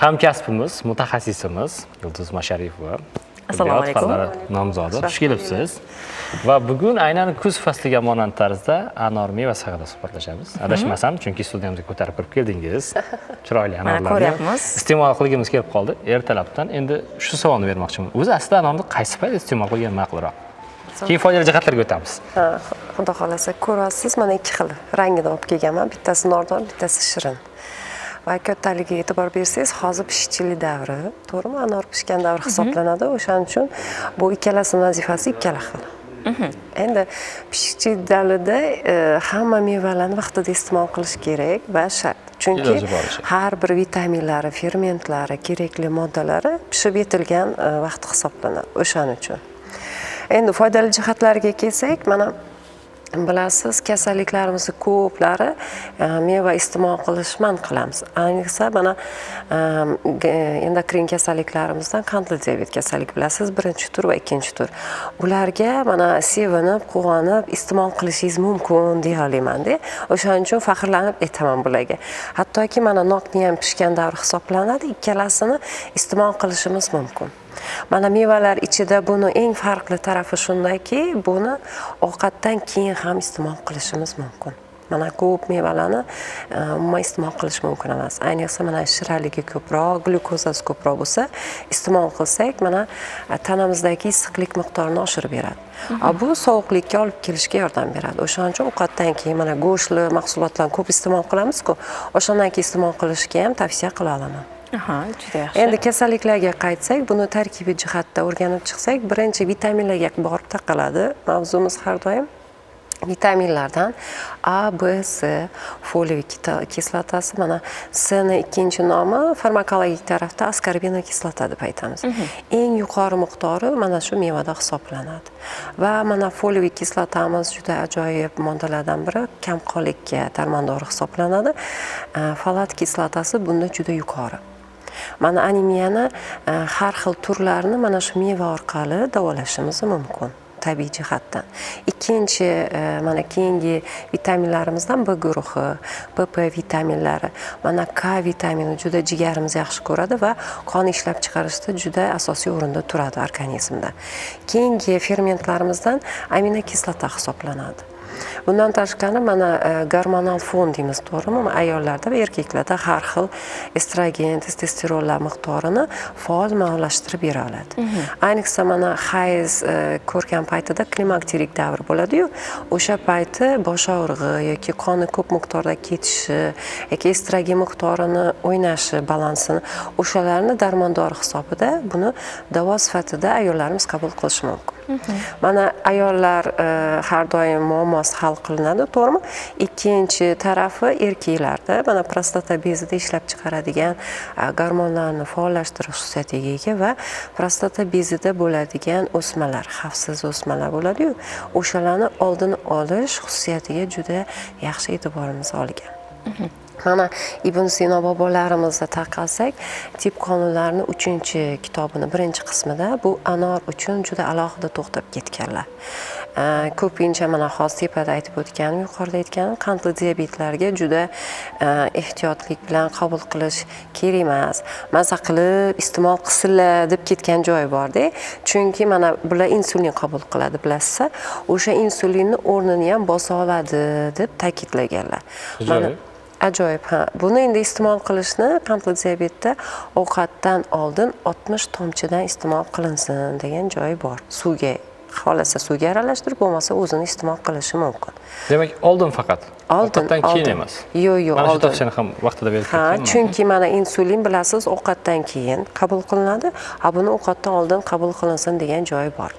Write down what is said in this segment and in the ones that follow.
Hamkasbimiz, mutaxassisimiz Yulduz Masharipova. Assalomu alaykum. Nomzodi, xush kelibsiz. Va bugun aynan kuz fasliga monand tarzda anor mevasi haqida suhbatlashamiz. Adashmasam, chunki studiyamizga ko'tarib kirib keldingiz. Chiroyli anorlarni ko'ryapmiz. iste'mol qilgimiz kelib qoldi ertalabdan. Endi shu savolni bermoqchiman. O'zi aslida anorni qaysi paytda iste'mol qilgan ma'qulroq? Keyin foydali jihatlarga o'tamiz. Xudo xolasa ko'rasiz, mana ikki xil rangini olib kelganman. Bittasi nordon, bittasi shirin. Va kattaligiga e'tibor bersangiz, hozir pishchilik davri, to'g'rimi? Anor pishgan davr hisoblanadi. O'shaning uchun bu ikkalasining vazifasi ikkala xil. Endi pishchilik davrida hamma mevalarni vaqtida iste'mol qilish kerak va shart. Chunki har bir vitaminlari, fermentlari, kerakli moddalari pishib yetilgan vaqt hisoblanadi. O'shaning uchun. Endi foydali jihatlariga kelsak, mana bilasiz, kasalliklarimizni ko'plari meva iste'mol qilishman qilamiz. Ayniqsa mana endokrin kasalliklarimizdan qandli diabet kasalligi bilasiz, birinchi tur va ikkinchi tur. Ularga mana sevinib, quvonib iste'mol qilishingiz mumkin deya olaman-da. O'shaning uchun faxrlanib aytaman bularga. Hattoki mana nokni ham pishgan davr hisoblanadi, ikkalasini iste'mol qilishimiz mumkin. Mana mevalar ichida buni eng farqli tarafi shundaki, buni ovqatdan keyin ham iste'mol qilishimiz mumkin. Mana ko'p mevalarni umuman iste'mol qilish mumkin emas. Ayniqsa mana shiraligi ko'proq, glyukozasi ko'proq bo'lsa, iste'mol qilsak, mana tanamizdagi issiqlik miqdorini oshirib beradi. Bu sovuqlikka olib kelishga yordam beradi. O'shaning uchun ovqatdan keyin mana go'shtli mahsulotlarni ko'p iste'mol qilamiz-ku, o'shandan keyin iste'mol qilishga ham tavsiya qila olaman. Juda yaxshi. Endi kasalliklarga qaytsak, buni tarkibiy jihatda o'rganib chiqsak, birinchi vitaminlarga borib taqaladi. Mavzumiz har doim vitaminlardan A, B, C, foliyaviy kislotasi, mana C ni ikkinchi nomi farmakologik tarafda askorbinokislota deb aytamiz. Eng yuqori miqdori mana shu mevada hisoblanadi. Va mana foliyaviy kislotamiz juda ajoyib moddalardan biri, kamqonlikka darmondori hisoblanadi. Folat kislotasi bunda juda yuqori. Mana anemiyani har xil turlarini mana shu meva orqali davolashimiz mumkin tabiiy jihatdan. Ikkinchi mana keyingi vitaminlarimizdan B guruhi, PP vitaminlari, mana K vitamini juda jigarimiz yaxshi ko'radi va qon ishlab chiqarishda juda asosiy o'rinda turadi organizmda. Keyingi fermentlarimizdan aminokislota hisoblanadi. Bundan tashqari mana gormonal fon deymiz, to'g'rimi? Ayollarda va erkaklarda har xil estrogen, testosteronlar miqdorini faol bera oladi. Ayniqsa mana hayz ko'rgan paytida klimakterik davr bo'ladi-yu, o'sha payti bosh og'rig'i yoki qoni ko'p miqdorda ketishi yoki estrogen miqdorini o'ynashi, balansini, o'shalarni darmondori hisobida buni davo sifatida ayollarimiz qabul qilishi mumkin. Mana ayollar har doim muammosi hal qilinadi, to'g'rimi? Ikkinchi tarafi erkaklarda mana prostata bezida ishlab chiqaradigan gormonlarni faollashtirish xususiyatiga ega va prostata bezida bo'ladigan o'smalar, xavfsiz o'smalar bo'ladi-yu, o'shalarni oldini olish xususiyatiga juda yaxshi e'tiborimiz olgan. Mana Ibn Sino bobolarimizni taqalsak, tip qonunlarini 3-kitobini birinchi qismida bu anor uchun juda alohida to'xtab ketganlar. Ko'pincha mana hozir tepada aytib o'tganim, yuqorida aytganim, qandli diabetlarga juda ehtiyotlik bilan qabul qilish kerak emas. Maza qilib iste'mol qilsinlar deb ketgan joyi bor-da. Chunki mana bular insulin qabul qiladi, bilasizlar. O'sha insulinni o'rnini ham bosa oladi deb ta'kidlaganlar. Mana ajoyib, ha. Buni endi iste'mol qilishni qandli diabetda ovqatdan oldin 60 tomchidan iste'mol qilinsin degan joyi bor. Suvga, xolasa suvga aralashtirib, bo'lmasa o'zini iste'mol qilishi mumkin. Demak, oldin faqat. Ovqatdan keyin emas. Yo'q, mana shu tavsiyani ham vaqtida berib ketganman. Chunki mana insulin bilasiz, ovqatdan keyin qabul qilinadi, buni ovqatdan oldin qabul qilinsin degan joyi bor.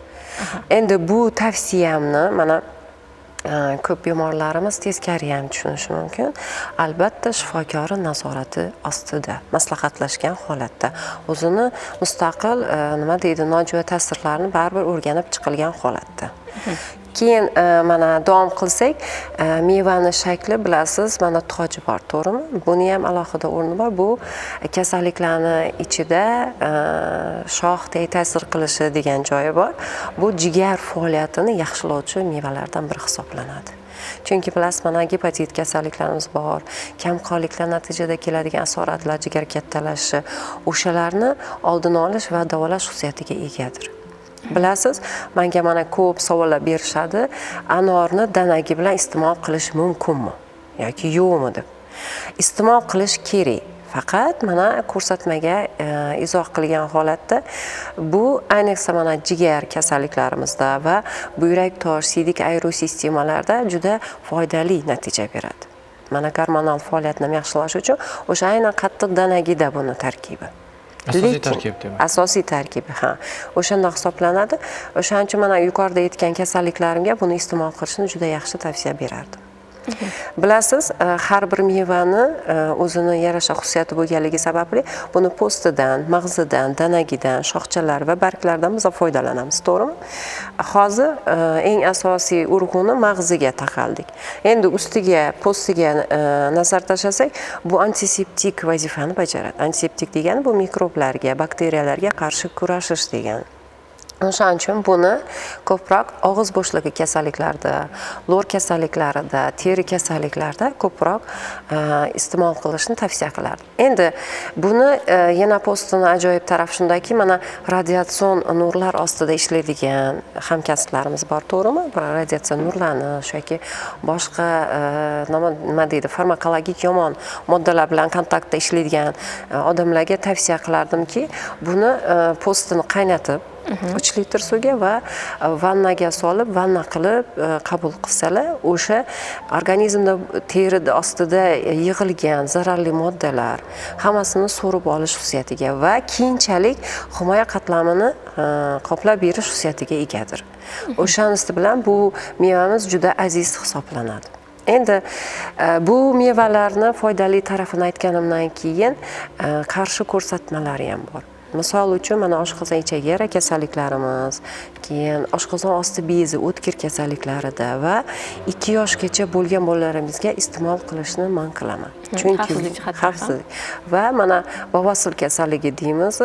Endi bu tavsiyamni mana ko'p bemorlarimiz teskari ham tushunishi mumkin. Albatta shifokori nazorati ostida, maslahatlashgan holatda, o'zini mustaqil nima deydi, nojo'ya ta'sirlarni baribir o'rganib chiqilgan holatda. Keyin mana davom qilsak, mevani shakli bilasiz, mana toji bor, to'g'rimi? Buni ham alohida o'rni bor. Bu kasalliklarni ichida shoxdek ta'sir qilishi degan joyi bor. Bu jigar faoliyatini yaxshilovchi mevalardan biri hisoblanadi. Chunki bilasiz, mana gepatit kasalliklarimiz bor, kamqonliklar natijada keladigan asoratlar, jigar kattalashi, o'shalarni oldini olish va davolash xususiyatiga egadir. Bilasiz, menga mana ko'p savollar berishadi, anorni danagi bilan iste'mol qilish mumkinmi yoki yo'qmi deb. Iste'mol qilish kerak. Faqat mana ko'rsatmaga izoh qilgan holatda bu ayniqsa mana jigar kasalliklarimizda va buyrak tosh, siydik ayru sistemalarda juda foydali natija beradi. Mana gormonal faoliyatni yaxshilash uchun o'sha aynan qattiq danagida buni tarkibi. Asosiy tarkib demak. Asosiy tarkibi, ha. O'shanda hisoblanadi. O'shaning uchun mana yuqorida aytgan kasalliklarimga buni iste'mol qilishni juda yaxshi tavsiya berardim. Bilasiz, har bir mevani o'zini yarasha xususiyati bo'lganligi sababli buni po'stidan, mag'zidan, danagidan, shoxchalar va barglardan biz foydalanamiz, to'g'rimi? Hozir eng asosiy urg'uni mag'ziga taqaldik. Endi ustiga, po'stiga nazar tashlasak, bu antiseptik vazifani bajaradi. Antiseptik degani bu mikroblarga, bakteriyalarga qarshi kurashish degani. O'shaning uchun buni ko'proq og'iz bo'shlig'i kasalliklarida, lor kasalliklarida, teri kasalliklarida ko'proq iste'mol qilishni tavsiya qilardim. Endi buni yana postini ajoyib tarafi shundaki, mana radiatsion nurlar ostida ishlaydigan hamkasblarimiz bor, to'g'rimi? Radiatsiya nurlanish yoki boshqa nima deydi, farmakologik yomon moddalar bilan kontaktda ishlaydigan odamlarga tavsiya qilardimki, buni postini qaynatib 3 litr suvga va vannaga solib, vanna qilib qabul qilsalar, o'sha organizmda teri ostida yig'ilgan zararli moddalar hammasini so'rib olish xususiyatiga va keyinchalik himoya qatlamini qoplab berish xususiyatiga egadir. O'shanisi bilan bu mevamiz juda aziz hisoblanadi. Endi bu mevalarni foydali tarafini aytganimdan keyin qarshi ko'rsatmalari ham bor. Misol uchun mana oshqozon ichak-yara kasalliklarimiz, keyin oshqozon osti bezi, o'tkir kasalliklarida va 2 yoshgacha bo'lgan bolalarimizga iste'mol qilishni man qilaman. Chunki xavfsizlik va mana bavasil kasalligi deymiz,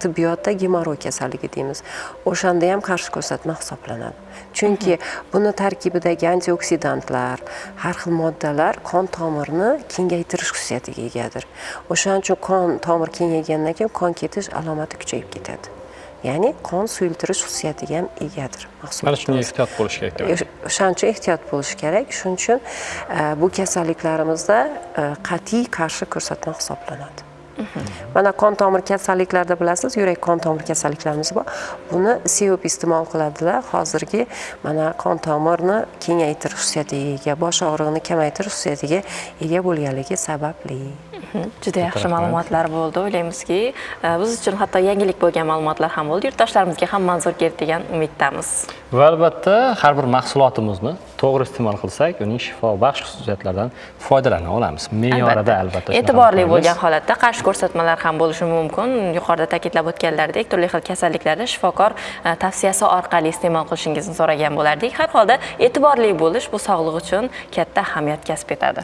tibbiyotda gemoroy kasalligi deymiz. O'shanda ham qarshi ko'rsatma hisoblanadi. Chunki buni tarkibidagi antioksidantlar, har xil moddalar qon tomirini kengaytirish xususiyatiga egadir. O'shaning uchun qon tomir kengaygandan keyin qon ketish alomati kuchayib ketadi. Ya'ni qon suyultirish xususiyatiga ham egadir. Mana shunga ehtiyot bo'lish kerak demak. O'shaning uchun ehtiyot bo'lish kerak. Shuning uchun bu kasalliklarimizda qat'iy qarshi ko'rsatma hisoblanadi. Mana qon tomir kasalliklarida bilasiz, yurak qon tomir kasalliklarimiz bor. Buni sevib iste'mol qiladilar. Hozirgi mana qon tomirni kengaytirish xususiyatiga ega, bosh og'rig'ini kamaytirish xususiyatiga ega bo'lganligi sababli. Juda yaxshi ma'lumotlar bo'ldi. O'ylaymizki, biz uchun hatto yangilik bo'lgan ma'lumotlar ham bo'ldi. Yurtdoshlarimizga ham manzur keldi degan umiddamiz. Va albatta, har bir mahsulotimizni to'g'ri iste'mol qilsak, uning shifobaxsh xususiyatlaridan foydalana olamiz. Me'yorida albatta. E'tiborli bo'lgan holatda qarshi ko'rsatmalar ham bo'lishi mumkin. Yuqorida ta'kidlab o'tganlaridek, turli xil kasalliklarda shifokor tavsiyasi orqali iste'mol qilishingizni so'ragan bo'lardik. Har holda e'tiborli bo'lish bu sog'liq uchun katta ahamiyat kasb etadi.